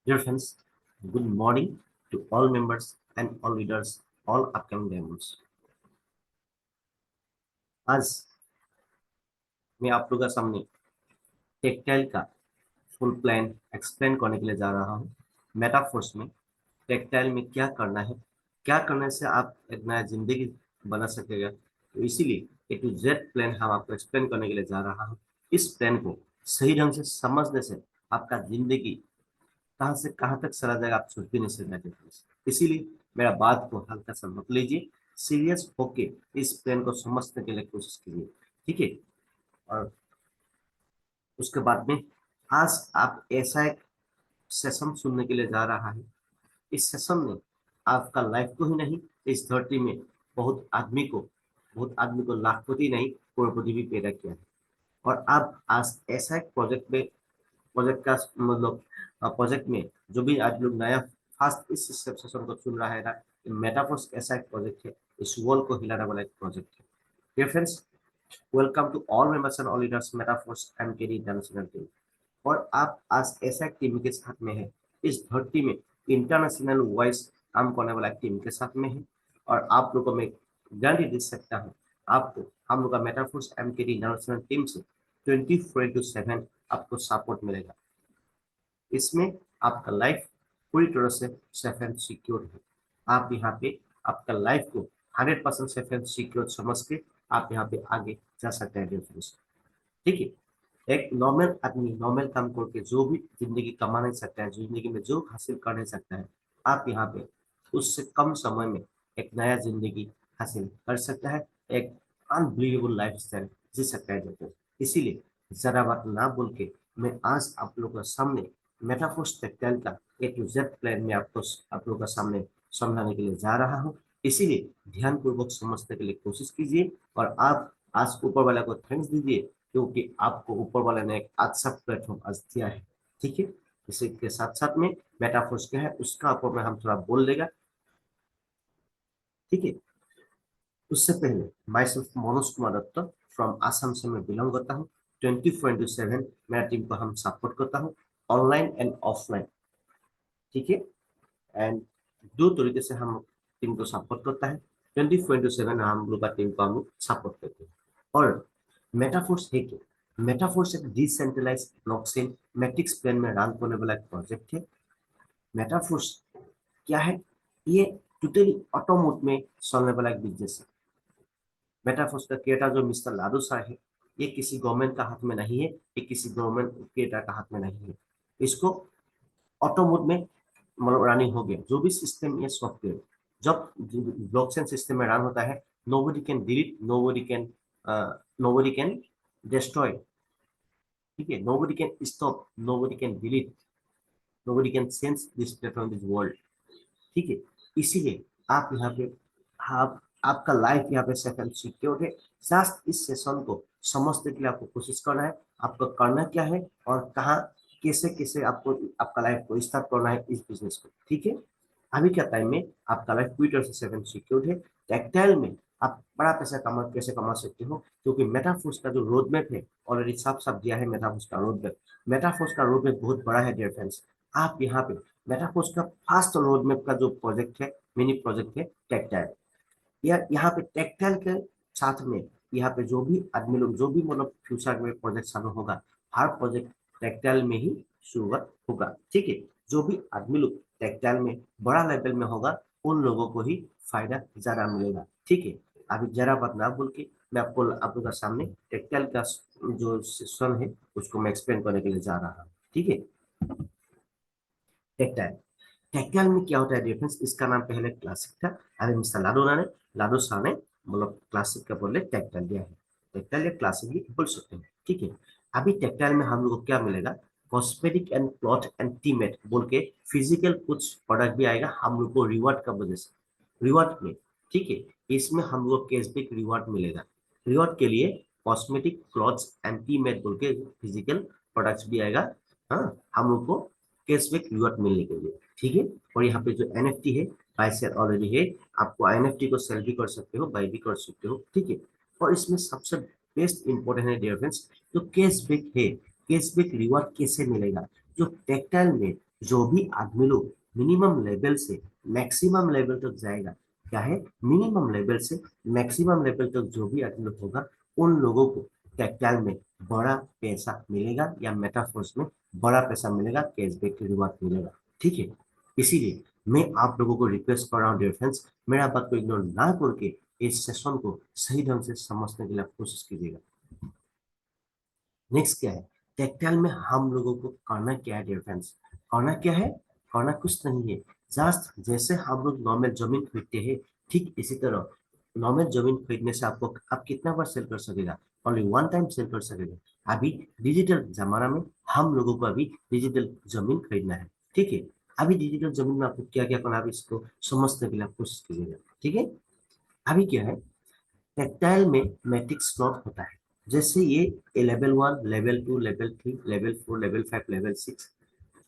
Dear friends, good morning to all members and all leaders, all upcoming members. आज मैं आप लोगों के सामने टेक्टाइल का फुल प्लान एक्सप्लेन करने के लिए जा रहा हूँ। मेटाफोर्स में टेक्टाइल में क्या करना है, क्या करने से आप एक नया जिंदगी बना सकेगा। तो इसीलिए ए टू जेड प्लान हम आपको एक्सप्लेन करने के लिए जा रहा हूँ। इस प्लान को सही ढंग से समझने से आपका जिंदगी कहाँ से कहाँ तक चला जाएगा आप सोच भी नहीं सकते। इसीलिए मेरा बात को हल्का सा मत लीजिए, सीरियस होके इस प्लान को समझने के लिए कोशिश कीजिए, ठीक है। और उसके बाद में आज आप ऐसा एक सेशन सुनने के लिए जा रहा है। इस सेशन में आपका लाइफ को ही नहीं, इस धरती में बहुत आदमी को लाखपति नहीं करोड़पति भी पैदा किया है। और आप आज ऐसा एक प्रोजेक्ट में जो भी आज लोग नया फास्ट इस सेशन को सुन रहा है ना, मेटाफोर्स ऐसा एक प्रोजेक्ट है, इस वर्ल्ड को हिलाने वाला एक प्रोजेक्ट है। Dear friends, welcome to all members and all leaders Metaforce MKD international team. और आप आज ऐसा एक टीम के साथ में है, इस धरती में इंटरनेशनल वॉइस काम करने वाला टीम के साथ में है। और आप लोगों को मैं गारंटी दे सकता हूँ, आपको हम लोग का मेटाफोर्स एमकेडी इंटरनेशनल टीम से 24/7 आपको सपोर्ट मिलेगा। इसमें आपका लाइफ पूरी तरह से सेफ एंड सिक्योर है। आप यहाँ पे आपका लाइफ को 100% सेफ एंड सिक्योर समझ के आप यहाँ पे आगे जा सकते हैं डियर फ्रेंड्स, ठीक है। एक नॉर्मल आदमी नॉर्मल काम करके जो भी जिंदगी कमा नहीं सकता है, जिंदगी में जो हासिल कर नहीं सकता है, आप यहाँ पे उससे कम समय में एक नया जिंदगी हासिल कर सकता है, एक अनबिलीवेबल लाइफ स्टाइल जी सकता है दोस्तों। इसीलिए जरा बात ना बोल के मैं आज आप लोगों के सामने मेटाफोर्स टेक्सटाइल का ए टू जेड प्लान में आपको आप लोगों के सामने समझाने के लिए जा रहा हूँ। इसीलिए ध्यानपूर्वक समझने के लिए कोशिश कीजिए और आप आज ऊपर वाला को थैंक्स दीजिए, क्योंकि आपको ऊपर वाले ने एक अच्छा प्लेटफॉर्म आज दिया है, ठीक है। इसी के साथ साथ में मेटाफोर्स क्या है उसका ऊपर में हम थोड़ा बोल देगा, ठीक है। उससे पहले myself Manoj Kumar Dutt from Assam से मैं बिलोंग करता हूँ। 24/7 मेरा टीम को हम सपोर्ट करता हूँ, ऑनलाइन एंड ऑफलाइन, ठीक है। एंड दो तरीके से हम टीम को सपोर्ट करता है। 24/7 हम लोग का टीम को हम सपोर्ट करते हैं। और मेटाफोर्स है क्या? मेटाफोर्स एक डिसेंट्रलाइज ब्लॉकचेन मैट्रिक्स प्लेन में रन करने वाला एक प्रोजेक्ट है। मेटाफोर्स क्या है? ये टोटली ऑटो मोड में चलने वाला एक बिजनेस है। मेटाफोर्स का क्रिएटर जो मिस्टर लाडू शाह है, ये किसी गवर्नमेंट का हाथ में नहीं है, ये किसी गवर्नमेंट क्रिएटर का हाथ में नहीं है। इसको ऑटो मोड में मतलब रनिंग हो गया। जो भी सिस्टम या सॉफ्टवेयर जब ब्लॉकचेन सिस्टम में रन होता है, nobody can delete, nobody can destroy, ठीक है। Nobody can stop, nobody can delete, nobody can change this platform this world, ठीक है। इसीलिए आप यहाँ पे आप आपका लाइफ यहाँ पे सेफ एंड सिक्योर है। जस्ट इस सेशन को समझने के लिए आपको कोशिश करना है, आपको करना क्या है और कहाँ कैसे कैसे आपको आपका लाइफ को स्टार्ट करना है इस बिजनेस को, ठीक है। अभी के टाइम में आपका लाइफ पूरी तरह से सेफ एंड सिक्योर है। टेक्सटाइल में आप बड़ा पैसा कैसे कमा सकते हो, क्योंकि मेटाफोर्स का जो रोड मैप है ऑलरेडी साफ साफ दिया है। मेटाफोर्स का रोड मैप, मेटाफोर्स का रोड मैप बहुत बड़ा है डियर फ्रेंड्स। आप यहाँ पे मेटाफोर्स का फास्ट रोड मैप का जो प्रोजेक्ट है, मिनी प्रोजेक्ट है टेक्सटाइल। या यहाँ पे टेक्सटाइल के साथ में यहाँ पे जो भी आदमी लोग जो भी मतलब फ्यूचर में प्रोजेक्ट चालू होगा, हर प्रोजेक्ट टेक्सटाइल में ही शुरुआत होगा, ठीक है। जो भी आदमी लोग टेक्सटाइल में बड़ा लेवल में होगा, उन लोगों को ही फायदा ज्यादा मिलेगा, ठीक है। अभी जरा बात ना बोल के मैं आपको आप लोगों के सामने टेक्सटाइल का जो सेक्शन है उसको मैं एक्सप्लेन करने के लिए जा रहा हूँ, ठीक है। टेक्सटाइल, टेक्सटाइल में क्या होता है डिफरेंस, इसका नाम पहले क्लासिक था। अभी मिस्टर लाडो शाह ने मतलब क्लासिक का बदले टेक्सटाइल दिया है। टेक्सटाइल या क्लासिक भी बोल सकते हैं, ठीक है। अभी टेक्सटाइल में हम लोग को क्या मिलेगा, कॉस्मेटिक एंड क्लॉथ एंड टीमेट बोल के फिजिकल कुछ प्रोडक्ट भी आएगा हम लोग को रिवॉर्ड का वजह से, रिवॉर्ड में, ठीक है। इसमें हम लोग कैशबैक रिवॉर्ड मिलेगा। रिवॉर्ड के लिए कॉस्मेटिक क्लॉथ्स एंड टीमेट बोल के फिजिकल प्रोडक्ट्स भी आएगा, हाँ, हम लोग को कैशबैक रिवॉर्ड मिलने के लिए, ठीक है। और यहाँ पे जो एनएफटी है बाय सेल ऑलरेडी है, आपको एनएफटी को सेल भी कर सकते हो, बाय भी कर सकते हो, ठीक है। और इसमें सबसे बेस्ट इंपॉर्टेंट है डियर फ्रेंड्स, जो कैशबैक है, कैशबैक रिवॉर्ड कैसे मिलेगा। जो टेक्सटाइल में जो भी आदमी लोग मिनिमम लेवल से मैक्सिमम लेवल तक जाएगा, क्या है, मिनिमम लेवल से मैक्सिमम लेवल तक जो भी आदमी लोग होगा, उन लोगों को टेक्टाइल में बड़ा पैसा मिलेगा या मेटाफोर्स में बड़ा पैसा मिलेगा, कैशबैक रिवार्ड मिलेगा। ठीक है, इसीलिए मैं आप लोगों को रिक्वेस्ट कर रहा हूँ डियर फ्रेंड्स, मेरा बात को इग्नोर ना करके इस सेशन को सही ढंग से समझने के लिए आप कोशिश कीजिएगा। नेक्स्ट क्या है, टेक्टाइल में हम लोगों को करना क्या है डियर फ्रेंड्स, करना क्या है, करना कुछ नहीं है, जस्ट जैसे हम लोग नॉर्मल जमीन खरीदते हैं, ठीक इसी तरह नॉर्मल जमीन खरीदने से आपको आप कितना बार सेल कर सकेगा, ओनली वन टाइम सेल कर सकेगा। अभी डिजिटल जमाना में हम लोगों को अभी डिजिटल जमीन खरीदना है। ठीक है, अभी डिजिटल जमीन में आपको क्या क्या करना है, आप इसको समझने के लिए आप कोशिश कीजिएगा। ठीक है, अभी क्या है, टेक्टाइल में मैट्रिक्स स्लॉट होता है, जैसे ये level 1, level 2, level 3, level 4, level 5, level 6,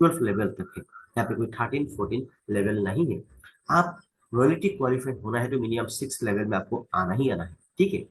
12 level तक है। यहाँ पे कोई 13, 14 लेवल नहीं है। आप रॉयल्टी क्वालिफाइड होना है तो मिनिमम 6 लेवल में आपको आना ही आना है। ठीक है,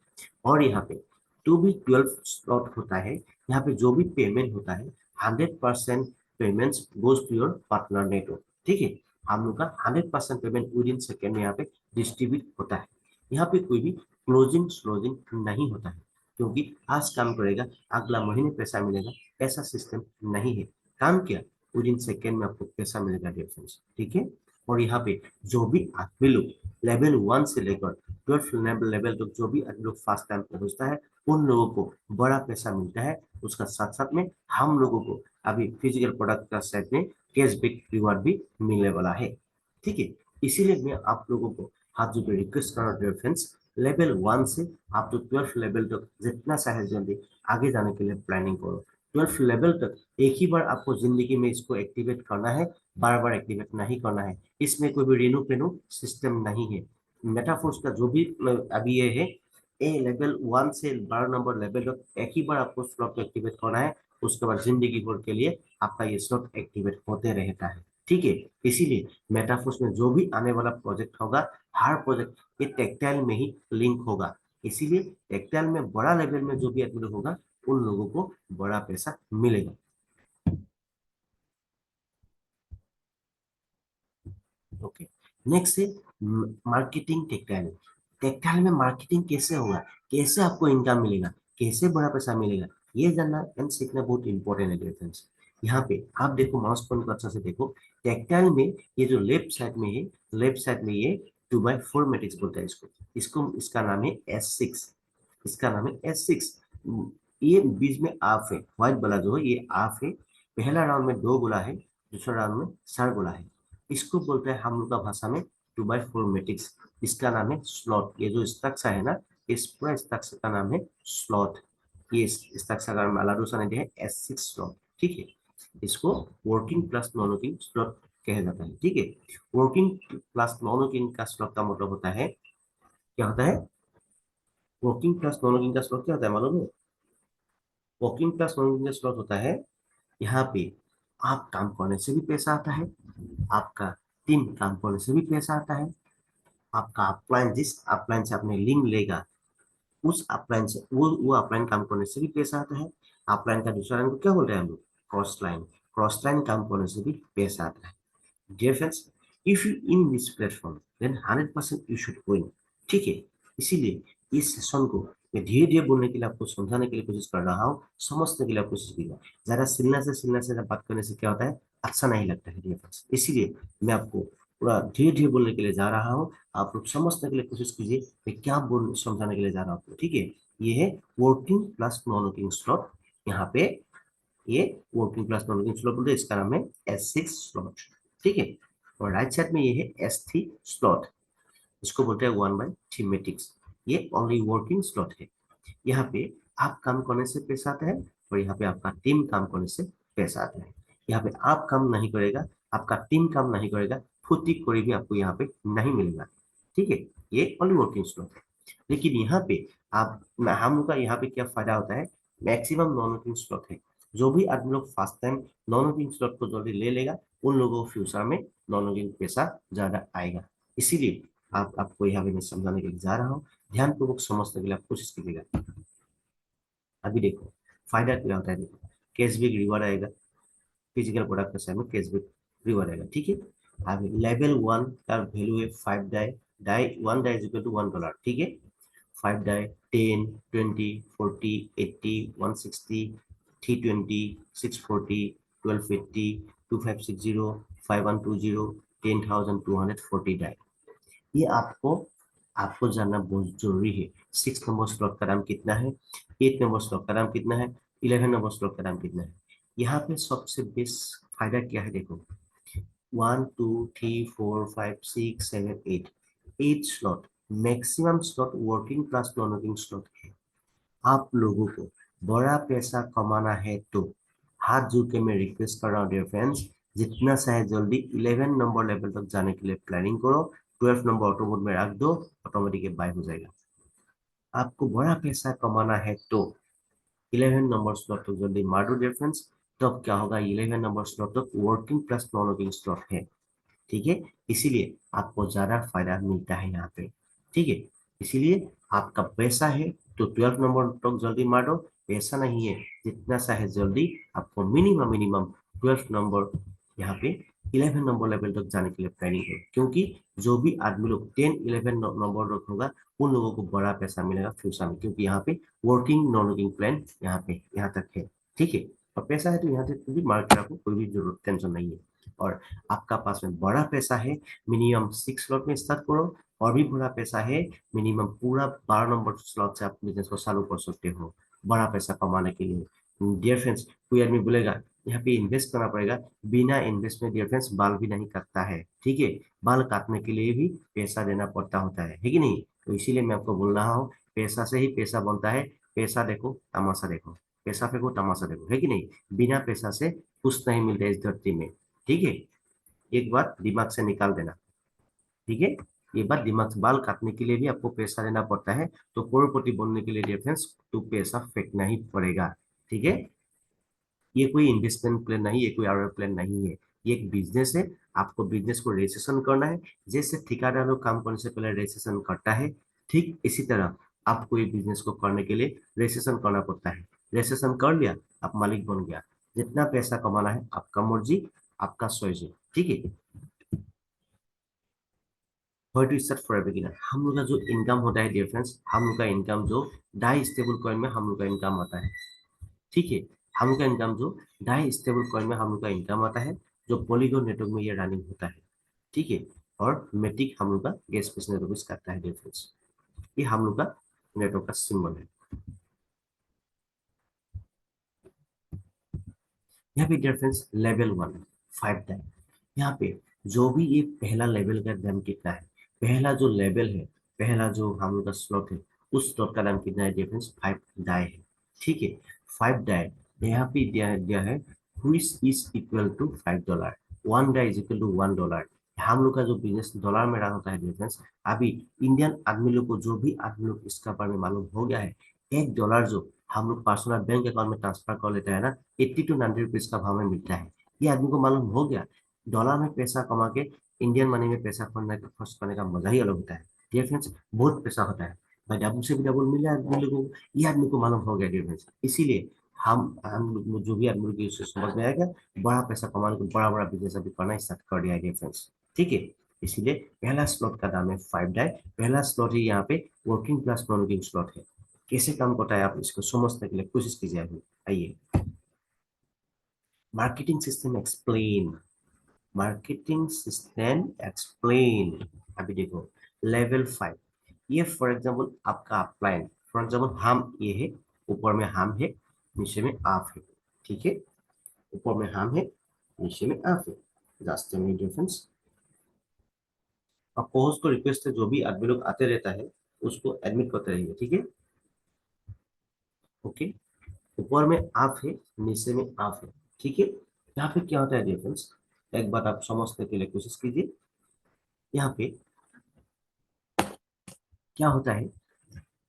और यहाँ पे टू भी 12 स्लॉट होता है। यहाँ पे जो भी पेमेंट होता है 100% payments goes to your partner network. ठीक है, हम लोग का 100% पेमेंट विद इन सेकेंड में यहाँ पे डिस्ट्रीब्यूट होता है। यहाँ पे कोई भी क्लोजिंग स्लोजिंग नहीं होता है, क्योंकि आज काम करेगा अगला महीने पैसा मिलेगा, ऐसा सिस्टम नहीं है। काम किया विद इन सेकेंड में आपको पैसा मिलेगा डिफरेंस। ठीक है, और यहाँ पे जो भी आदमी लोग लेवल 1 से लेकर 12 लेवल तक जो भी आदमी लोग फास्ट टाइम पहुंचता है, उन लोगों को बड़ा पैसा मिलता है। उसका साथ साथ में हम लोगों को अभी फिजिकल प्रोडक्ट का सेट में कैशबैक रिवार्ड भी मिलने वाला है। ठीक है, इसीलिए मैं आप लोगों को हाथ जोड़ के रिक्वेस्ट कर रहा हूँ फ्रेंड्स, लेवल 1 से आप तो 12 लेवल तक जितना चाहे जल्दी आगे जाने के लिए प्लानिंग करो। 12 लेवल तक एक ही बार आपको जिंदगी में इसको एक्टिवेट करना है, बार बार एक्टिवेट नहीं करना है। इसमें कोई भी रेनू पेनू सिस्टम नहीं है। मेटाफोर्स का जो भी अभी ये है, ए लेवल 1 से 12 नंबर लेवल तक एक ही बार आपको स्लॉट एक्टिवेट करना है। उसके बाद जिंदगी भर के लिए आपका ये स्लॉट एक्टिवेट होते रहता है। ठीक है, इसीलिए मेटाफोर्स में जो भी आने वाला प्रोजेक्ट होगा, हर प्रोजेक्ट ये टेक्टाइल में ही लिंक होगा। इसीलिए टेक्टाइल में बड़ा लेवल में जो भी एडमिट होगा, उन लोगों को बड़ा पैसा मिलेगा। ओके, नेक्स्ट है मार्केटिंग टेक्टाइल। टेक्टाइल में मार्केटिंग कैसे होगा, कैसे आपको इनकम मिलेगा, कैसे बड़ा पैसा मिलेगा, ये जानना एंड सीखना बहुत इंपॉर्टेंट है फ्रेंड्स। यहाँ पे आप देखो, माउस पॉइंट को अच्छा से देखो। टेक्टाइल में ये जो लेफ्ट साइड में है, लेफ्ट साइड में ये 2x4 मैट्रिक्स बोलता है इसको। इसको इसका नाम है S6, इसका नाम है S6। ये बीच में आफ है, व्हाइट वाला जो है ये आफ है। पहला राउंड में 2 गोला है, दूसरा राउंड में 4 गोला है। इसको बोलते हैं हम लोग का भाषा में 2x4 मैट्रिक्स। इसका नाम है स्लॉट। ये जो स्ट्रक्चर है ना, इस पूरा स्ट्रक्चर का नाम है स्लॉट। ये स्ट्रक्चर का नाम दूसरा नहीं है S6 स्लॉट। ठीक है, इसको working plus non working slot कहा जाता है। ठीक है, वर्किंग प्लस नॉन वर्किंग का स्लॉट का मतलब होता है, क्या होता है, वर्किंग प्लस नॉन वर्किंग का स्लॉट क्या होता है मालूम है? वर्किंग प्लस नॉन वर्किंग का स्लॉट होता है, यहाँ पे आप काम करने से भी पैसा आता है, आपका टीम काम करने से भी पैसा आता है, आपका अपलाइन जिस अपलाइन से आपने लिंक लेगा, उस अपलाइन से वो अपलाइन काम करने से भी पैसा आता है। अपलाइन का दूसरा लाइन को क्या बोलते हैं हम लोग? Cross line. क्रॉस लाइन काम करने से भी पैसा आता है। Dear friends, if you in this platform then 100% you should win. ठीक है, इसीलिए इस सेशन को मैं धीरे धीरे बोलने के लिए आपको समझाने के लिए कोशिश कर रहा हूँ, समझने के लिए आप कोशिश कीजिए। ज्यादा सिलना से बात करने से क्या होता है, अच्छा नहीं लगता है डियर फ्रेंड्स। इसीलिए मैं आपको पूरा धीरे धीरे बोलने के लिए जा रहा हूँ। आप लोग समझने के लिए कोशिश कीजिए मैं क्या बोल समझाने के लिए जा रहा हूँ। ठीक है, ये है working plus non working slot. यहाँ पे ये working plus non working slot बोलते हैं, इसका नाम है S6 स्लॉट। ठीक है, और राइट साइड में ये है S3 स्लॉट। इसको बोलते हैं 1/3 मैट्रिक्स। ये ओनली वर्किंग स्लॉट है। यहाँ पे आप काम करने से पैसा आता है, और यहाँ पे आपका टीम काम करने से पैसा आता है। यहाँ पे आप काम नहीं करेगा, आपका टीम काम नहीं करेगा, फुर्ती कोई भी आपको यहाँ पे नहीं मिलेगा। ठीक है, ये ओनली वर्किंग स्लॉट है। लेकिन यहाँ पे आप हम लोग का यहाँ पे क्या फायदा होता है, मैक्सिमम नॉन वर्किंग स्लॉट है। जो भी आदमी लोग first time non working slot को जल्दी ले लेगा, उन लोगों को फ्यूचर में नॉन वर्किंग पैसा ज्यादा आएगा। इसीलिए आपको यहाँ पे मैं समझाने के लिए जा रहा हूँ, ध्यानपूर्वक समझने के लिए आप कोशिश कीजिएगा। अभी देखो फायदा क्या होता है, देखो कैशबैक रिवार्ड आएगा, फिजिकल प्रोडक्ट का सेल में कैशबैक रिवॉर्ड आएगा, ठीक है। अब लेवल 1 का वैल्यू है 5 die, die 1 die is equal to $1, ठीक है। 5 डाई 10, 20, 40, 80, 160, 320, 640, 1280, 2560, 5120, 10,240 डाई। ये आपको आपको जानना बहुत जरूरी है। 6 नंबर स्लॉट का दाम कितना है, 8 नंबर स्लॉट का दाम कितना है, 11 नंबर स्लॉट का दाम कितना है। यहाँ पे सबसे बेस्ट फायदा क्या है, देखो 1 2 3 4 5 6 7 8, 8 slot, maximum slot working class non working slot है। आप लोगों को बड़ा पैसा कमाना है तो हाथ जोड़ के मैं रिक्वेस्ट कर रहा हूँ डियर फ्रेंड्स, जितना चाहे जल्दी 11 नंबर लेवल तक जाने के लिए प्लानिंग करो। 12 नंबर ऑटो मोड में रख दो, ऑटोमेटिक बाय हो जाएगा। आपको बड़ा पैसा कमाना है तो 11 नंबर स्लॉट तक जल्दी मार दो डियर फ्रेंड्स। तब क्या होगा, 11 नंबर स्लॉट तक working plus non working slot है, ठीक है। इसीलिए आपको ज्यादा फायदा मिलता है यहाँ पे, ठीक है। इसीलिए आपका पैसा है तो 12 नंबर तक जल्दी मारो, पैसा नहीं है जितना सा है जल्दी आपको मिनिमम मिनिमम 12 नंबर यहाँ पे 11 नंबर लेवल तक जाने के लिए प्लानिंग है। क्योंकि जो भी आदमी लोग 10 11 नंबर तक होगा उन लोगों को बड़ा पैसा मिलेगा फ्यूचर में, क्योंकि यहाँ पे वर्किंग नॉन वर्किंग प्लान यहाँ पे यहाँ तक है, ठीक है। और पैसा है तो यहाँ तक भी मार के रखो, कोई भी जरूरत टेंशन नहीं है। और आपका पास में बड़ा पैसा है, मिनिमम 6 स्लॉट में स्टार्ट करो। और भी बड़ा पैसा है, मिनिमम पूरा 12 नंबर स्लॉट से आप बिजनेस को चालू कर सकते हो बड़ा पैसा कमाने के लिए। डियर फ्रेंड्स, कोई आदमी बोलेगा यहाँ पे इन्वेस्ट करना पड़ेगा, बिना इन्वेस्ट में डियर फ्रेंड्स बाल भी नहीं काटता है, ठीक है। बाल काटने के लिए भी पैसा देना पड़ता होता है कि नहीं। तो इसीलिए मैं आपको बोल रहा हूँ, पैसा से ही पैसा बनता है। पैसा देखो तमाशा देखो, पैसा फेंको तमाशा देखो, है कि नहीं। बिना पैसा से कुछ नहीं मिलता इस धरती में, ठीक है। एक बात दिमाग से निकाल देना, ठीक है। ये बात दिमाग से, बाल काटने के लिए भी आपको पैसा देना पड़ता है, तो करोड़पति बनने के लिए डिफरेंस तो पैसा फेंकना ही पड़ेगा, ठीक है। ये कोई इन्वेस्टमेंट प्लान नहीं, ये कोई आर प्लान नहीं है, ये एक बिजनेस है। आपको बिजनेस को रजिस्ट्रेशन करना है, जैसे ठेकेदार लोग काम करने से पहले रजिस्ट्रेशन करता है, ठीक इसी तरह आपको ये बिजनेस को करने के लिए रजिस्ट्रेशन करना पड़ता है। रजिस्ट्रेशन कर लिया, आप मालिक बन गया। जितना पैसा कमाना है आपका मर्जी, आपका चॉइस है, ठीक है। How to start for a beginner, हम लोग का जो इनकम होता है डियर फ्रेंड्स, हम लोग का इनकम जो डाई स्टेबल कॉइन में हम लोग का इनकम आता है, ठीक है। हम लोग का इनकम जो डाई स्टेबल कॉइन में हम लोग का इनकम आता है, जो पॉलीगॉन नेटवर्क में ये रनिंग होता है, ठीक है। और मेटिक हम लोग का गैस स्पेस नेटवर्क करता है डियर फ्रेंड्स। ये हम लोग का नेटवर्क का सिंबल है। यहाँ पे डियर फ्रेंड्स लेवल 1 5 डाई, यहाँ पे जो भी ये पहला लेवल का दाम कितना है, पहला जो लेवल है, पहला जो हम लोग का स्लॉट है, उस स्लॉट का दाम कितना है डिफरेंस 5 डाई है, ठीक है। 5 डाई यहाँ पे दिया है which is equal to $5, 1 die is equal to $1। हम लोग का जो बिजनेस डॉलर में रहा होता है डिफरेंस, अभी इंडियन आदमी लोग को, जो भी आदमी लोग इसका बारे में मालूम हो गया है, $1 जो हम लोग पर्सनल बैंक अकाउंट में ट्रांसफर कर लेते हैं ना, 80 to 90 रुपीज का भाव में मिलता है। ये आदमी को मालूम हो गया, डॉलर में पैसा कमा के इंडियन मनी में पैसा खर्च करने का मजा ही अलग होता है डियर फ्रेंड्स। बहुत पैसा होता है भाई, डबल से भी डबल मिला आदमी लोगों को, ये आदमी को मालूम हो गया डियर फ्रेंड्स। इसीलिए हम लोग जो भी आदमी लोग इससे समझ में आएगा, बड़ा पैसा कमाने को, बड़ा बड़ा बिजनेस अभी करना स्टार्ट कर दिया डियर फ्रेंड्स, ठीक है। इसीलिए पहला स्लॉट का दाम है 5 डाई, पहला स्लॉट ही यहाँ पे working class non working slot है। कैसे काम करता है आप इसको समझने के लिए कोशिश कीजिए अभी। आइए, marketing system explain, marketing system explain. अभी देखो लेवल 5, ये फॉर एग्जाम्पल आपका अपलाइन, फॉर एग्जाम्पल हम ये है, ऊपर में हम है, नीचे में आप है, ठीक है। ऊपर में हम है, नीचे में आप है, जस्ट डिफरेंस। अब पोस्ट को रिक्वेस्ट है, जो भी आदमी लोग आते रहता है उसको एडमिट करते रहिए, ठीक है, ओके। ऊपर में आप है, नीचे में आप है, ठीक है। यहाँ पे क्या होता है डिफरेंस, एक बात आप समझने के लिए कोशिश कीजिए। यहाँ पे क्या होता है,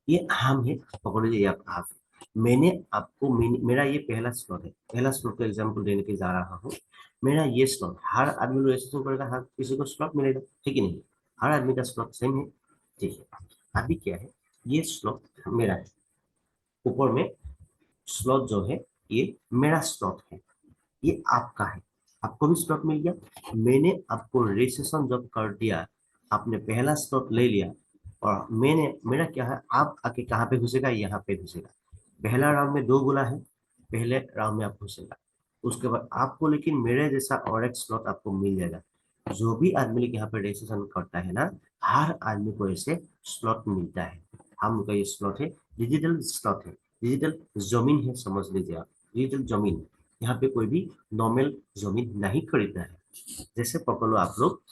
ये हम है, पकड़ लीजिए आप है। मैंने आपको मेरा ये पहला स्लॉट है, पहला स्लॉट का एग्जांपल देने के जा रहा हूँ। मेरा ये स्लॉट, हर आदमी लोग ऐसे करेगा, हर किसी को स्लॉट मिलेगा, ठीक है नहीं, हर आदमी का स्लॉट सेम है, ठीक है। अभी क्या है, ये स्लॉट मेरा है, ऊपर में स्लॉट जो है ये मेरा स्लॉट है, ये आपका है। आपको भी स्लॉट मिल गया। मैंने आपको रजिस्ट्रेशन जब कर दिया, आपने पहला स्लॉट ले लिया, और मेरा क्या है, आप आके कहाँ पे घुसेगा, यहाँ पे घुसेगा। पहला राउंड में 2 गोला है, पहले राउंड में आप घुसेगा। उसके बाद आपको लेकिन मेरे जैसा और एक स्लॉट आपको मिल जाएगा। जो भी आदमी यहाँ पे रजिस्ट्रेशन करता है ना, हर आदमी को ऐसे स्लॉट मिलता है। हम लोग का ये स्लॉट है, डिजिटल स्लॉट है, डिजिटल जमीन है, समझ लीजिए आप, डिजिटल जमीन। यहाँ पे कोई भी नॉर्मल जमीन नहीं खरीदना है। जैसे पकड़ लो आप लोग,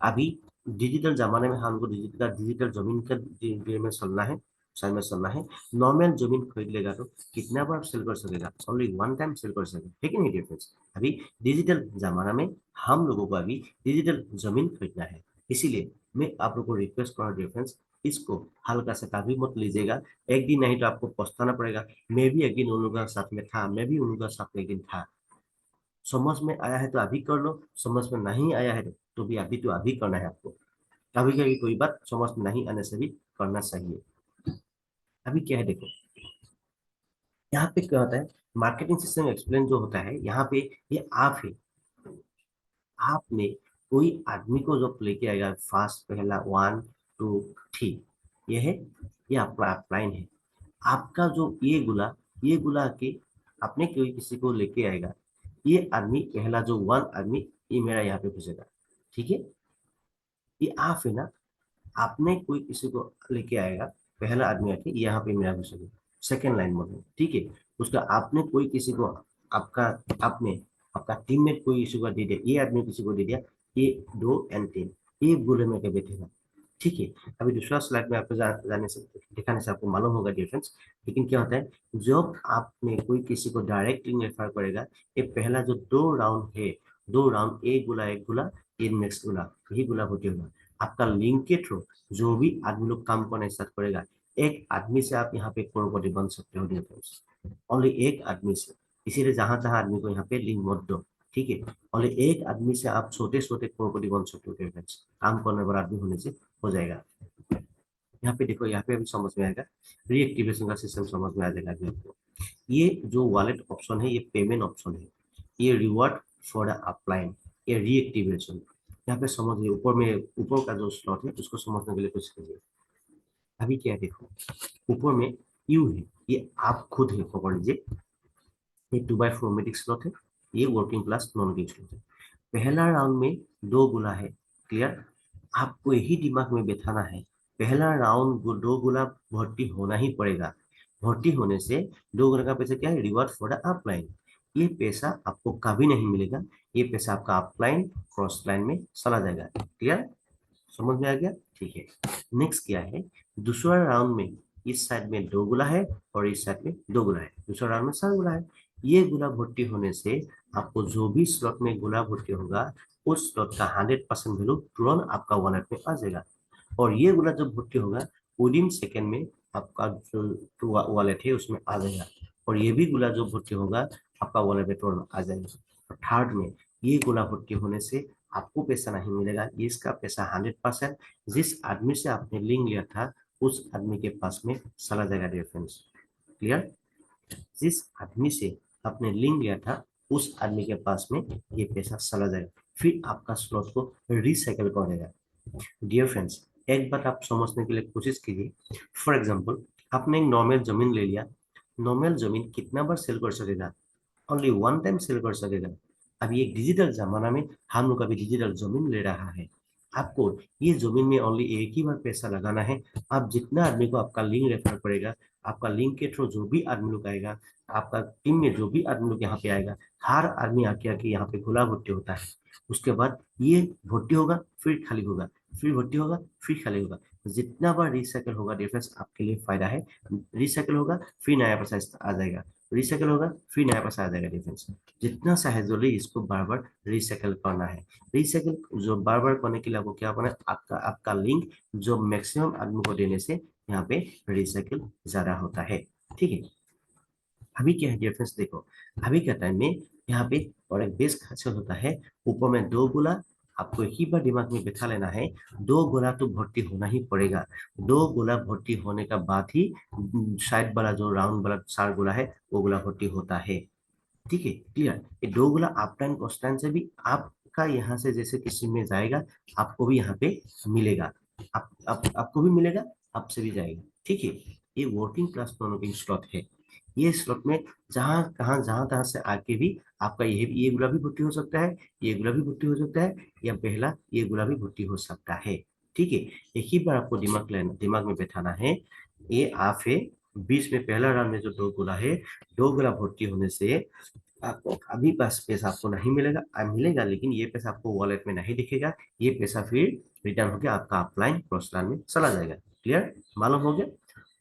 अभी डिजिटल जमाने में हम लोग डिजिटल जमीन का डे में चलना है, साइड में चलना है। नॉर्मल जमीन खरीद लेगा तो कितना बार सेल कर सकेगा, ओनली वन टाइम सेल कर सकेगा, ठीक है नहीं डिफरेंस। अभी डिजिटल जमाना में हम लोगों को अभी डिजिटल जमीन खरीदना है। इसीलिए मैं आप लोगों को रिक्वेस्ट कर रहा हूँ डिफरेंस, इसको हल्का सा कभी मत लीजिएगा। एक दिन नहीं तो आपको पछताना पड़ेगा। मैं भी एक दिन उन लोगों के साथ में था, मैं भी उन लोगों के साथ में एक दिन था। समझ में आया है तो अभी कर लो, समझ में नहीं आया है तो भी अभी तो अभी करना है आपको। कभी कभी कोई बात समझ में नहीं आने से भी करना चाहिए। अभी क्या है देखो, यहाँ पे क्या होता है, मार्केटिंग सिस्टम एक्सप्लेन जो होता है यहाँ पे, ये आप है। आपने कोई आदमी को जब लेके आएगा, फास्ट पहला 1 2 3, ये है, ये आपका अपलाइन है। आपका जो ये गुला के आपने कोई किसी को लेके आएगा, ये आदमी पहला जो 1 आदमी, ये मेरा यहाँ पे घुसेगा, ठीक है। ये आप है ना, आपने कोई किसी को लेके आएगा, पहला आदमी आके यहाँ पे मेरा घुसेगा, सेकेंड लाइन में, ठीक है। उसका आपने कोई किसी को, आपका आपने आपका टीममेट कोई किसी को दे दिया, ये आदमी किसी को दे दिया, ये 2 एंड 3, ये गोले में के बैठेगा, ठीक है। अभी दूसरा स्लाइड में आपको जाने से दिखाने से आपको मालूम होगा डिफरेंस। लेकिन क्या होता है, जब आपने कोई किसी को डायरेक्ट लिंक रेफर करेगा, ये पहला जो 2 राउंड है, 2 राउंड, एक गुला, ये नेक्स्ट गुला, यही गुला होती होगा। आपका लिंक के थ्रू जो भी आदमी लोग काम करना स्टार्ट करेगा, एक आदमी से आप यहाँ पे करोड़पति बन सकते हो डिफरेंस, ओनली एक आदमी से। इसीलिए जहां तहां आदमी को यहाँ पे लिंक मत दो, ठीक है। ओनली एक आदमी से आप छोटे छोटे करोड़पति बन सकते हो डिफरेंस, काम करने वाला आदमी होने से हो जाएगा। यहाँ पे देखो, यहाँ पे अभी समझ में आएगा, रीएक्टिवेशन का सिस्टम समझ में आ जाएगा अभी आपको। ये जो वॉलेट ऑप्शन है, ये पेमेंट ऑप्शन है, ये रिवॉर्ड फॉर द अपलाइन, ये रीएक्टिवेशन। यहाँ पे समझिए, ऊपर में ऊपर का जो स्लॉट है उसको समझने के लिए कुछ कीजिए। अभी क्या है देखो, ऊपर में यू है, ये आप खुद है, पकड़ लीजिए। ये 2/4 मेट्रिक स्लॉट है, ये working class non working slot है। पहला राउंड में 2 गुना है, क्लियर। आपको यही दिमाग में बैठाना है, पहला राउंड 2 गुना भर्ती होना ही पड़ेगा। भर्ती होने से 2 गुना का पैसा क्या है, रिवॉर्ड फॉर द अपलाइन। ये पैसा आपको कभी नहीं मिलेगा, ये पैसा आपका अपलाइन क्रॉस लाइन में चला जाएगा, क्लियर, समझ में आ गया, ठीक है। नेक्स्ट क्या है, दूसरा राउंड में इस साइड में 2 गुना है और इस साइड में 2 गुना है, दूसरा राउंड में 7 गुना है। ये गुना भर्ती होने से आपको जो भी स्लॉट में गुना भर्ती होगा, उस स्लॉट का 100% वैल्यू तुरंत आपका वॉलेट में आ जाएगा। और ये गुना जब भर्ती होगा, विद इन सेकेंड में आपका जो वॉलेट है उसमें आ जाएगा। और ये भी गुना जो भर्ती होगा, आपका वॉलेट में तुरंत आ जाएगा। और थर्ड में ये गुना भर्ती होने से आपको पैसा नहीं मिलेगा, ये इसका पैसा 100% जिस आदमी से आपने लिंक लिया था, उस आदमी के पास में चला जाएगा डियर फ्रेंड्स, क्लियर। जिस आदमी से आपने लिंक लिया था, उस आदमी के पास में ये पैसा चला जाएगा, फिर आपका स्लॉट को रिसाइकल करेगा। डियर फ्रेंड्स, एक बात आप समझने के लिए कोशिश कीजिए। फॉर एग्जाम्पल, आपने एक नॉर्मल जमीन ले लिया, नॉर्मल जमीन कितना बार सेल कर सकेगा, ओनली वन टाइम सेल कर सकेगा। अभी एक डिजिटल जमाना में हम लोग अभी डिजिटल जमीन ले रहा है, आपको ये जमीन में ओनली एक ही बार पैसा लगाना है। आप जितना आदमी को आपका लिंक रेफर करेगा, आपका लिंक के थ्रू जो भी आदमी लोग आएगा, आपका टीम में जो भी आदमी लोग यहाँ पे आएगा, हर आदमी आके आके यहाँ पे खुला भर्ती होता है। उसके बाद ये भर्ती होगा, फिर खाली होगा, फिर भर्ती होगा, फिर खाली होगा। जितना बार रिसाइकल होगा डिफरेंस आपके लिए फायदा है। रिसाइकल होगा, फिर नया पैसा आ जाएगा, रिसाइकल होगा, फिर नया पैसा आ जाएगा डिफरेंस। जितना चाहे जल्दी इसको बार बार रिसाइकल करना है। रिसाइकल जो बार बार करने के लिए आपको क्या करना है, आपका आपका लिंक जो मैक्सिमम आदमी को देने से यहाँ पे रिसाइकल ज्यादा होता है, ठीक है। अभी क्या है डिफरेंस देखो, अभी का टाइम में यहाँ पे और एक बेस खासियत होता है, ऊपर में 2 गुना, आपको एक ही बार दिमाग में बैठा लेना है, 2 गुना तो भर्ती होना ही पड़ेगा। 2 गुना भर्ती होने का बाद ही साइड वाला जो राउंड वाला 4 गुना है, वो गुना भर्ती होता है। ठीक है, क्लियर। ये दो गुना अपलाइन कॉस्टलाइन से भी आपका यहाँ से जैसे किसी में जाएगा, आपको भी यहाँ पे मिलेगा। आपको भी मिलेगा, आपसे भी जाएगा। ठीक है, ये वर्किंग क्लास प्रोमोटिंग स्लॉट है। ये स्लॉट में जहां तहां से आके भी आपका ये गुला भी भर्ती हो सकता है, ये गुला भी भर्ती हो सकता है, या पहला ये गुला भी भर्ती हो सकता है। ठीक है, एक ही बार आपको दिमाग में बैठाना है। ये आप है, बीच में पहला राउंड में जो दो गुला है, दो गुला भर्ती होने से आपको अभी पास पैसा आपको नहीं मिलेगा, मिलेगा लेकिन ये पैसा आपको वॉलेट में नहीं दिखेगा। ये पैसा फिर रिटर्न होकर आपका अपलाइन क्रॉस लाइन में चला जाएगा। क्लियर, मालूम हो गया।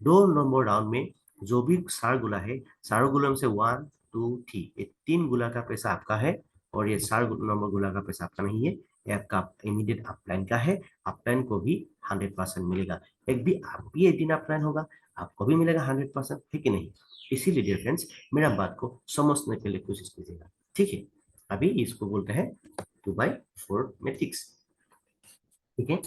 2 नंबर राउंड में जो भी सार गुला है, सारों गुला में से 1 2 3, ये 3 गुला का पैसा आपका है, और ये 4 नंबर गुला का पैसा आपका नहीं है। ये आपका इमीडिएट अपलाइन का है। अपलाइन को भी 100% मिलेगा। एक भी आप भी 18 अपलाइन होगा, आपको भी मिलेगा 100%, है कि नहीं। इसीलिए डियर फ्रेंड्स, मेरा बात को समझने के लिए कोशिश कीजिएगा। ठीक है, अभी इसको बोलते हैं 2/4 मैट्रिक्स। ठीक है,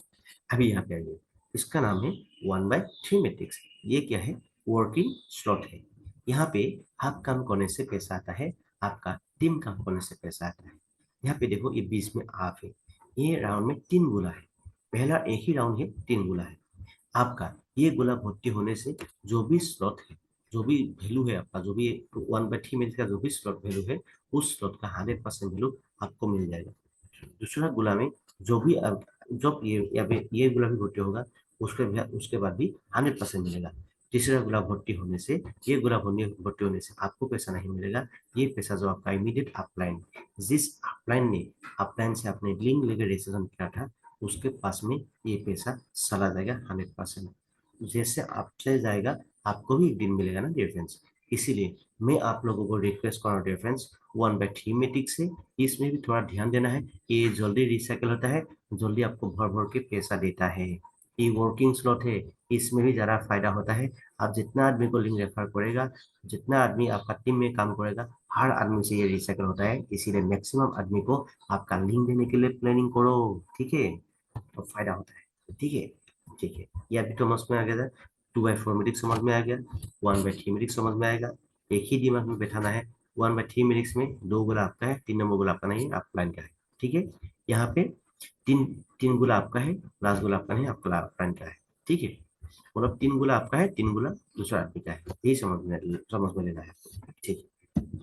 अभी यहाँ पे आइए, इसका नाम है 1/3 मैट्रिक्स। ये क्या है, वर्किंग स्लॉट है। यहाँ पे आप काम करने से पैसा आता है, आपका टीम काम करने से पैसा आता है। यहाँ पे देखो, ये बीच में आप है, ये राउंड में 3 गुला है। पहला एक ही राउंड है, 3 गुला है आपका। ये गोला भर्ती होने से जो भी स्लॉट है, जो भी वैल्यू है आपका, जो भी 1/3 में का जो भी स्लॉट वैल्यू है, उस स्लॉट का 100% वैल्यू आपको मिल जाएगा। दूसरा गोला में जो भी जब ये गोला भी भर्ती होगा, उसके बाद भी 100% मिलेगा। तीसरा गोला भर्ती होने से, ये गोला भर्ती होने से आपको पैसा नहीं मिलेगा। ये पैसा जो आपका इमीडिएट अपलाइन, जिस अपलाइन से आपने लिंक लेकर रजिस्ट्रेशन किया था, उसके पास में ये पैसा चला जाएगा 100%। जैसे आपसे जाएगा, आपको भी एक दिन मिलेगा ना डियर फ्रेंड्स। इसीलिए मैं आप लोगों को रिक्वेस्ट कर रहा हूँ डियर फ्रेंड्स, 1/3 मैट्रिक्स से इसमें भी थोड़ा ध्यान देना है। ये जल्दी रिसाइकल होता है, जल्दी आपको भर भर के पैसा देता है। ये वर्किंग स्लॉट है, इसमें भी ज़्यादा फायदा होता है। आप जितना आदमी को लिंक रेफर करेगा, जितना आदमी आपका टीम में काम करेगा, हर आदमी से ये रिसाइकल होता है। इसीलिए मैक्सिमम आदमी को आपका लिंक देने के लिए प्लानिंग करो। ठीक है, तो फायदा होता है। ठीक है, ठीक है, ये अभी तो समझ में आ गया था। 2/4 मैट्रिक्स समझ में आ गया, 1/3 मैट्रिक्स समझ में आएगा। एक ही दिमाग में बैठाना है, 1/3 मैट्रिक्स में 2 गुना आपका है, 3 नंबर गुला आपका नहीं है, आप प्लान का है। ठीक है, यहाँ पे तीन तीन गुला आपका है, लास्ट गुला आपका नहीं, आपका प्लान का है। ठीक है, मतलब 3 गुला आपका है, 3 गुला दूसरा आदमी का है। यही समझ में लेना है। ठीक है,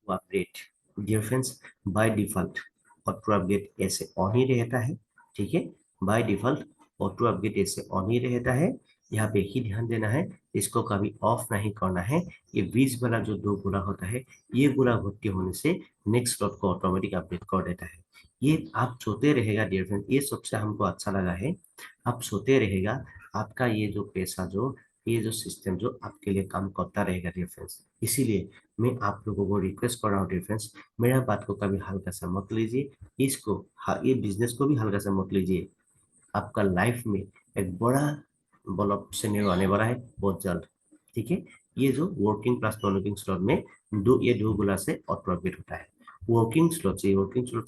update dear friends, by default auto update ऐसे ऑन ही रहता है। ठीक है, बाय डिफॉल्ट ऑटो अपडेट ऐसे ऑन ही रहता है। यहाँ पे ही ध्यान देना है, इसको कभी ऑफ नहीं करना है। ये बीच वाला जो 2 गुना होता है, ये गुना भर्ती होने से नेक्स्ट स्लॉट को ऑटोमेटिक अपडेट कर देता है। ये आप सोते रहेगा डियर फ्रेंड, ये सबसे हमको अच्छा लगा है। आप सोते रहेगा, आपका ये जो पैसा जो, ये जो सिस्टम जो आपके लिए काम करता रहेगा डियर फ्रेंड्स। इसीलिए मैं आप लोगों को रिक्वेस्ट कर रहा हूँ डियर फ्रेंड्स, मेरा बात को कभी हल्का सा मत लीजिए। इसको ये बिजनेस को भी हल्का सा मत लीजिए। आपका लाइफ में एक बड़ा बल्ब सिनेरियो आने वाला है बहुत जल्द। ठीक है, ये जो वर्किंग क्लास वर्किंग स्लॉट में ये 2 गुना से ऑटो अपडेट होता है। वर्किंग स्लॉट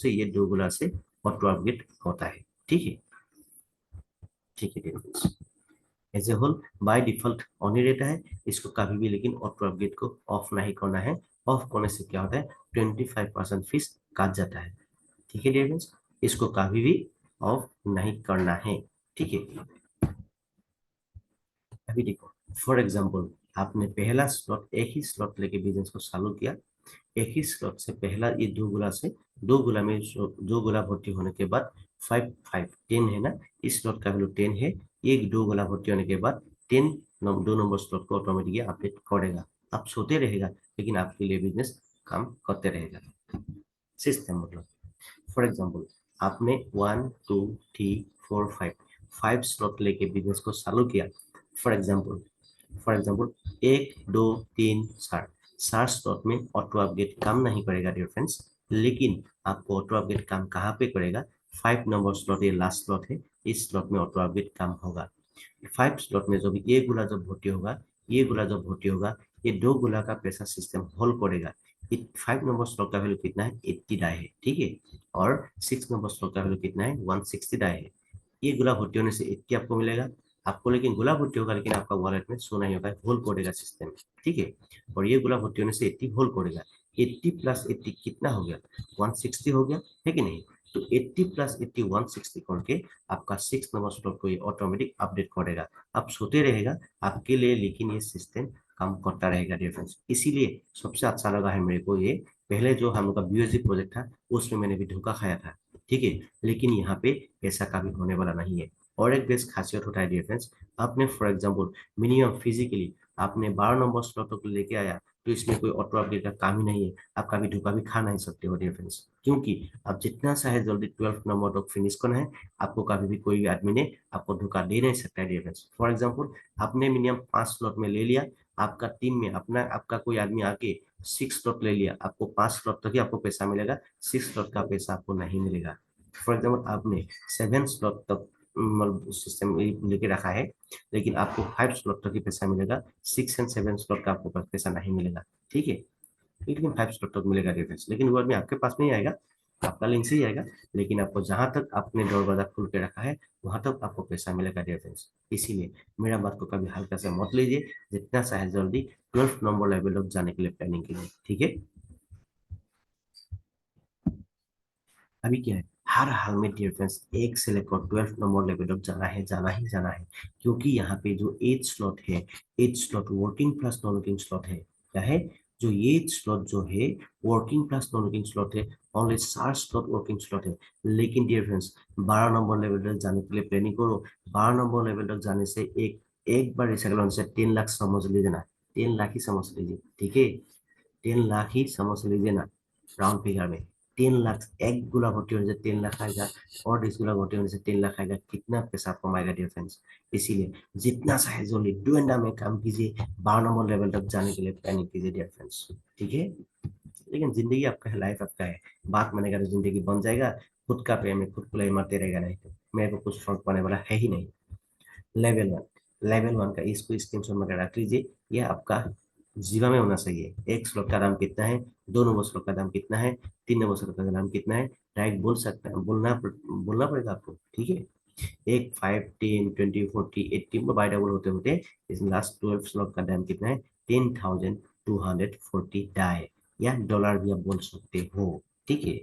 से ये 2 गुना से ऑटो अपडेट होता है। ठीक है, ठीक है dear friends, as a whole by default on ही रहता है। इसको कभी भी लेकिन ऑटो अपडेट को ऑफ नहीं करना है। ऑफ करने से क्या होता है, 25% फीस काट जाता है। ठीक है डियर फ्रेंड्स, इसको कभी भी ऑफ नहीं करना है। ठीक है, अभी देखो, फॉर एग्जाम्पल आपने पहला स्लॉट, एक ही स्लॉट लेके बिजनेस को चालू किया। एक ही स्लॉट से पहला ये 2 गुना से, 2 गुना में 2 गुना भर्ती होने के बाद 5 5 10 है ना, इस स्लॉट का वैल्यू 10 है। ये 2 गुना भर्ती होने के बाद 10 2 नंबर स्लॉट को ऑटोमेटिकली अपडेट करेगा। आप सोते रहेगा, लेकिन आपके लिए बिजनेस काम करते रहेगा। सिस्टम मतलब, फॉर एग्जाम्पल आपने 1 2 3 4 5 स्लॉट लेके बिजनेस को चालू किया। फॉर एग्जाम्पल 1 2 3 4 स्लॉट में ऑटो अपडेट काम नहीं करेगा डियर फ्रेंड्स। लेकिन आपको ऑटो अपडेट काम कहाँ पे करेगा, 5 नंबर स्लॉट, ये लास्ट स्लॉट है, इस स्लॉट में ऑटो अपडेट काम होगा। 5 स्लॉट में जब ये गुला जब भर्ती होगा, ये गुला जब भर्ती होगा, ये 2 गुला का पैसा सिस्टम होल्ड करेगा। 5 नंबर स्लॉट का वैल्यू कितना है, 80 डाई है। ठीक है, और 6 नंबर स्लॉट का वैल्यू कितना है, 160 डाई है। ये गुला भर्ती होने से 80 आपको मिलेगा, आपको लेकिन गुला भर्ती होगा, लेकिन आपका वॉलेट में शो नहीं होगा, होल्ड करेगा सिस्टम, ठीक है। और ये गुला भर्ती होने से 80 होल्ड करेगा। 80 प्लस 80 कितना हो गया, 160 हो गया, है कि नहीं। तो 80 प्लस 80 160 करके आपका 6 नंबर स्लॉट को ये ऑटोमेटिक अपडेट करेगा। अब सोते रहेगा आपके लिए, लेकिन ये सिस्टम काम करता रहेगा डियर फ्रेंड्स। इसीलिए सबसे अच्छा लगा है मेरे को ये। पहले जो हम लोग का बीओजी प्रोजेक्ट था उसमें मैंने भी धोखा खाया था, ठीक है। लेकिन यहाँ पे ऐसा कभी होने वाला नहीं है। और एक बेस्ट खासियत होता है डियर फ्रेंड्स, आपने फॉर एग्जाम्पल मिनिमम फिजिकली आपने 12 नंबर स्लॉट को लेके आया, तो इसमें कोई ऑटो अपडेट का काम ही नहीं है। आप कभी धोखा भी खा नहीं सकते हो डियर फ्रेंड्स, क्योंकि आप जितना चाहे जल्दी 12 नंबर तक फिनिश करना है, आपको कभी भी कोई भी आदमी ने आपको धोखा दे नहीं सकता है डियर फ्रेंड्स। फॉर एग्जाम्पल आपने मिनिमम 5 स्लॉट में ले लिया, आपका टीम में अपना आपका कोई आदमी आके 6 स्लॉट ले लिया, आपको 5 स्लॉट तक ही आपको पैसा मिलेगा, 6 स्लॉट का पैसा आपको नहीं मिलेगा। फॉर एग्जाम्पल आपने 7 स्लॉट तक सिस्टम लेके रखा है, लेकिन आपको 5 स्लॉट तक ही पैसा मिलेगा, 6 एंड 7 स्लॉट का आपको पैसा नहीं मिलेगा, ठीक है। लेकिन 5 स्लॉट तक मिलेगा डिफरेंस, लेकिन वो आदमी आपके पास नहीं आएगा, आपका लिंक से ही आएगा। लेकिन आपको जहां तक आपने दरवाजा खोल के रखा है वहां तक आपको पैसा मिलेगा डिफरेंस। इसीलिए मेरा बात को कभी हल्का से मत लीजिए, जितना चाहे जल्दी 12 नंबर लेवल तक जाने के लिए प्लानिंग कीजिए, ठीक है। अभी क्या है, हर हाल में डियर फ्रेंड्स एक से लेकर 12 नंबर लेवल तक जाना है, जाना ही जाना है। क्योंकि यहाँ पे जो एज स्लॉट है, age slot working plus non working slot है, क्या है, जो एज स्लॉट जो है working plus non working slot है, ओनली 4 स्लॉट वर्किंग स्लॉट है। लेकिन डियर फ्रेंड्स 12 नंबर लेवल तक जाने के लिए प्लानिंग करो। 12 नंबर लेवल तक जाने से एक एक बार रिसाइकल होने से 10 लाख समझ लीजिए ना, 10 लाख ही समझ लीजिए, ठीक है। 10 लाख ही समझ लीजिए ना, राउंड फिगर में 3 लाख, एक गुला भर्ती होने से 3 लाख आएगा, और 10 गुला भर्ती होने से 3 लाख आएगा, कितना पैसा कमाएगा डियर फ्रेंड्स। इसीलिए जितना चाहे जल्दी डुएंडा में काम कीजिए, 12 नंबर लेवल तक जाने के लिए प्लानिंग कीजिए डियर फ्रेंड्स, ठीक है। लेकिन जिंदगी आपका है, लाइफ आपका है, बात मानेगा तो जिंदगी बन जाएगा। खुद का पे में खुद को मारते रहेगा, नहीं तो मेरे को कुछ फर्क पड़ने वाला है ही नहीं। लेवल 1, लेवल 1 का इसको स्क्रीनशॉट में रख लीजिए, ये आपका जीवा में होना चाहिए। एक स्लॉट का दाम कितना है, 2 नंबर स्लॉट का दाम कितना है, 3 नंबर स्लॉट का दाम कितना है, डायरेक्ट बोल सकते हैं, बोलना पड़ेगा आपको, ठीक है। एक 5 10 20 40 80 बाई डबल होते होते इस लास्ट 12 स्लॉट का दाम कितना है, 10,240 डाई, या डॉलर भी आप बोल सकते हो, ठीक है।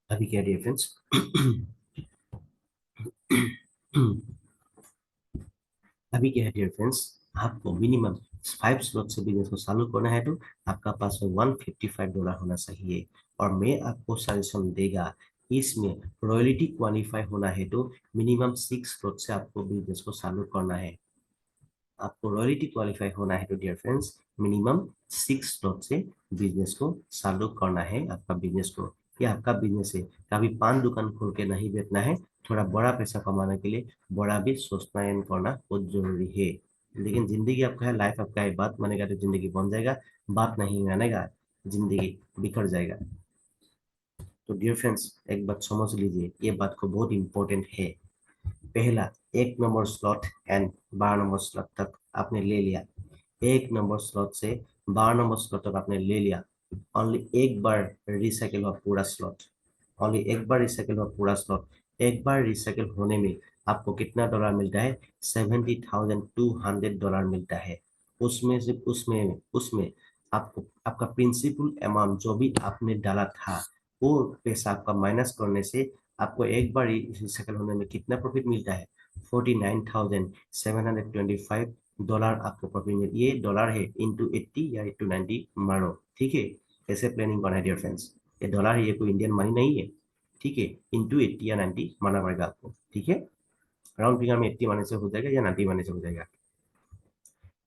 अभी क्या डिफरेंस अभी क्या है डियर फ्रेंड्स, आपको मिनिमम 5 स्लॉट से बिजनेस को चालू करना है, तो आपका पास में $155 होना चाहिए। और मैं आपको सजेशन देगा, इसमें रॉयल्टी क्वालिफाई होना है तो मिनिमम 6 स्लॉट से आपको बिजनेस को चालू करना है। आपको रॉयल्टी क्वालिफाई होना है तो डियर फ्रेंड्स मिनिमम 6 स्लॉट से बिजनेस को चालू करना है, आपका बिजनेस को। या आपका बिजनेस है, कभी पान दुकान खोल के नहीं बेचना है, थोड़ा बड़ा पैसा कमाने के लिए बड़ा भी सोचना एंड करना बहुत जरूरी है। लेकिन जिंदगी आपका है, लाइफ आपका है, बात मानेगा तो जिंदगी बन जाएगा, बात नहीं मानेगा जिंदगी बिखर जाएगा। तो डियर फ्रेंड्स एक बात समझ लीजिए, ये बात को बहुत इंपॉर्टेंट है। पहला, 1 number slot and 12 number slot तक आपने ले लिया, 1 नंबर स्लॉट से 12 नंबर स्लॉट तक आपने ले लिया, ओनली एक बार रिसाइकिल हुआ पूरा स्लॉट, ओनली एक बार रिसाइकिल हुआ पूरा स्लॉट। एक बार रिसाइकिल होने में आपको कितना डॉलर मिलता है, $70,200 मिलता है। उसमें से उसमें उसमें आपको आपका प्रिंसिपल अमाउंट जो भी आपने डाला था, वो पैसा आपका माइनस करने से आपको एक बार रिसाइकिल होने में कितना प्रॉफिट मिलता है, $49,725 आपको प्रॉफिट मिल, ये डॉलर है, इंटू 80 या इंटू 90 मारो, ठीक है। ऐसे प्लानिंग करना है डियर फ्रेंड्स, ये डॉलर है, ये कोई इंडियन मनी नहीं है, ठीक है। इंटू 80 या 90 माना पड़ेगा आपको, ठीक है। राउंड फिगर में 80 माने से हो जाएगा या 90 माने से हो जाएगा,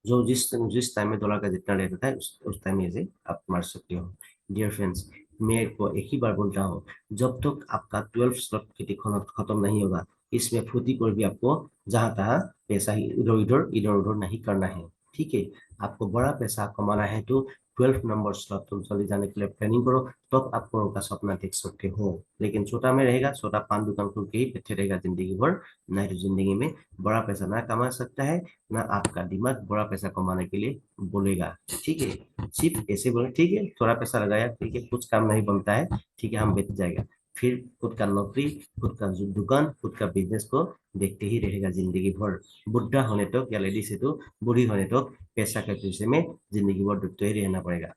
जो जिस जिस टाइम में डॉलर का जितना रेट होता है उस टाइम में से आप मार सकते हो। डियर फ्रेंड्स मैं को एक ही बार बोलता हूँ, जब तक आपका 12 स्लॉट खेती खत्म नहीं होगा, इसमें फुर्ती कर भी आपको जहाँ तहाँ पैसा ही इधर उधर नहीं करना है, ठीक है। आपको बड़ा पैसा कमाना है तो 12 नंबर स्लॉट तुम चले जाने के लिए प्लानिंग करो, तब तो आप करोड़ का सपना देख सकते हो। लेकिन छोटा में रहेगा, छोटा पान दुकान खोल के ही बैठे रहेगा जिंदगी भर, नहीं तो जिंदगी में बड़ा पैसा ना कमा सकता है, ना आपका दिमाग बड़ा पैसा कमाने के लिए बोलेगा, ठीक है। सिर्फ ऐसे बोले ठीक है थोड़ा पैसा लगाया, ठीक है कुछ काम नहीं बनता है, ठीक है हम बेच जाएगा, फिर खुद का नौकरी, खुद का दुकान, खुद का बिजनेस को देखते ही रहेगा जिंदगी भर। बुढ़ा होने तक या लेडीज है तो बूढ़ी होने तक पैसा के पीछे में जिंदगी भर डूबते ही रहना पड़ेगा।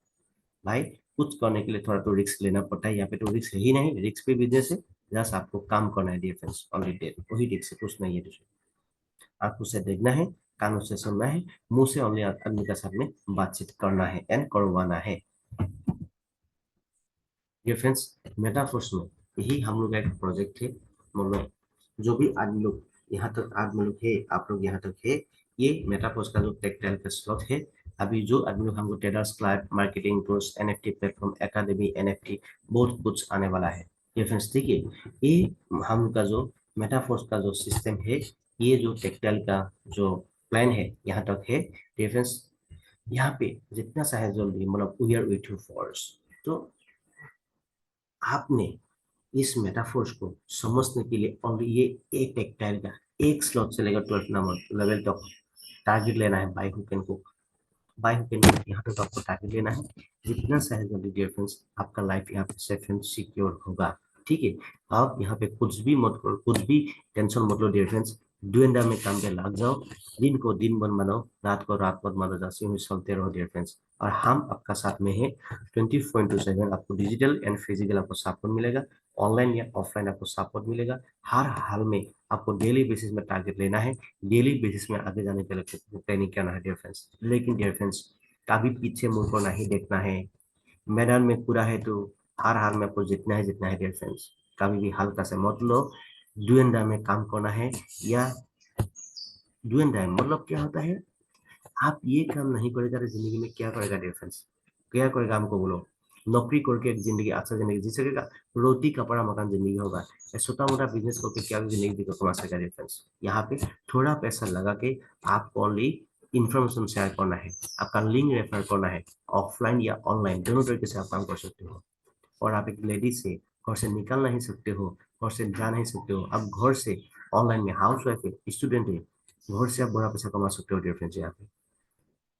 भाई कुछ करने के लिए थोड़ा तो रिस्क लेना पड़ता है, यहाँ पे तो रिस्क है ही नहीं, रिस्क पे बिजनेस है। जस्ट आपको काम करना है डियर फ्रेंड्स, ओनली डेट, वही रिस्क है, कुछ नहीं है दूसरा। आंखों से देखना है, कानों से सुनना है, मुंह से ओनली आदमी के साथ में बातचीत करना है एंड करवाना है। डियर फ्रेंड्स, मेटाफोर्स में यही हम लोग का एक प्रोजेक्ट है। मतलब जो भी आदमी लोग यहाँ तक आदमी लोग है, आप लोग यहाँ तक है, ये मेटाफोर्स का जो टेक्टाइल का स्लॉट है। अभी जो आदमी लोग हमको traders club, marketing course, NFT platform, academy, NFT बहुत कुछ आने वाला है। डियर फ्रेंड्स देखिए, ये हम लोग का जो मेटाफोर्स का जो सिस्टम है, ये जो टेक्टाइल का जो प्लान है यहाँ तक है। डियर फ्रेंड्स, यहाँ पे जितना चाहे जल्दी मतलब we are with you force. तो आपने इस मेटाफोर्स को समझने के लिए ओनली ये एक टेक्टाइल का एक स्लॉट से लेकर 12 नंबर लेवल तक टारगेट लेना है by hook and cook. By hook and cook यहाँ तक आपको टारगेट लेना है। जितना सहज जल्दी डियर फ्रेंड्स आपका लाइफ यहाँ पे सेफ एंड सिक्योर होगा। ठीक है, आप यहाँ पे कुछ भी मत करो, कुछ भी टेंशन मत लो डियर फ्रेंड्स। डुएंडा में काम पे लग जाओ, दिन को दिन बन बनाओ, रात को रात मत मानो, जैसे ही चलते रहो डियर फ्रेंड्स। और हम आपका साथ में है 24/7। आपको डिजिटल एंड फिजिकल आपको सपोर्ट मिलेगा, ऑनलाइन या ऑफलाइन आपको सपोर्ट मिलेगा। हर हाल में आपको डेली बेसिस में टारगेट लेना है, डेली बेसिस में आगे जाने के लिए प्लानिंग करना है डियर फ्रेंड्स। लेकिन डियर फ्रेंड्स, कभी पीछे मुड़ कर नहीं देखना है। मैदान में पूरा है तो हर हाल में आपको जीतना है, जीतना है डियर फ्रेंड्स। कभी भी हल्का से मत लो। डू एंड डाई में काम करना है। या डू एंड डाई मतलब क्या होता है, आप ये काम नहीं करेगा तो जिंदगी में क्या करेगा डियर फ्रेंड्स? क्या करेगा हमको बोलो? नौकरी करके एक जिंदगी, अच्छा जिंदगी जी सकेगा? रोटी कपड़ा मकान जिंदगी होगा? या छोटा मोटा बिजनेस करके क्या जिंदगी कमा सकेगा डियर फ्रेंड्स? यहाँ पे थोड़ा पैसा लगा के आपको ओनली इंफॉर्मेशन शेयर करना है, आपका लिंक रेफर करना है। ऑफलाइन या ऑनलाइन दोनों तरीके से आप काम कर सकते हो। और आप एक लेडीज से घर से निकल नहीं सकते हो, घर से जा नहीं सकते हो, आप घर से ऑनलाइन में हाउस वाइफ है, स्टूडेंट है, घर से आप बड़ा पैसा कमा सकते हो डियर फ्रेंड्स यहाँ पे।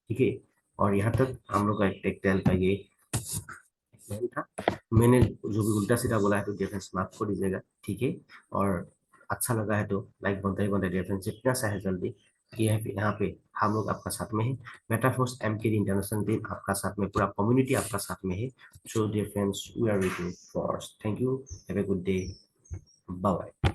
ठीक है, और यहाँ तक हम लोग का टेक्सटाइल का ये प्लान था। मैंने जो भी उल्टा सीधा बोला है तो डिफरेंस माफ कर दीजिएगा, ठीक है। और अच्छा लगा है तो लाइक बनता ही बनता है डिफरेंस, जितना सा है जल्दी। ये है यहाँ पे हम लोग आपका साथ में है। मेटाफोर्स एमके इंटरनेशनल टीम आपका साथ में, पूरा कम्युनिटी आपका साथ में है। So dear friends, we are with you for, thank you, have a good day, bye bye.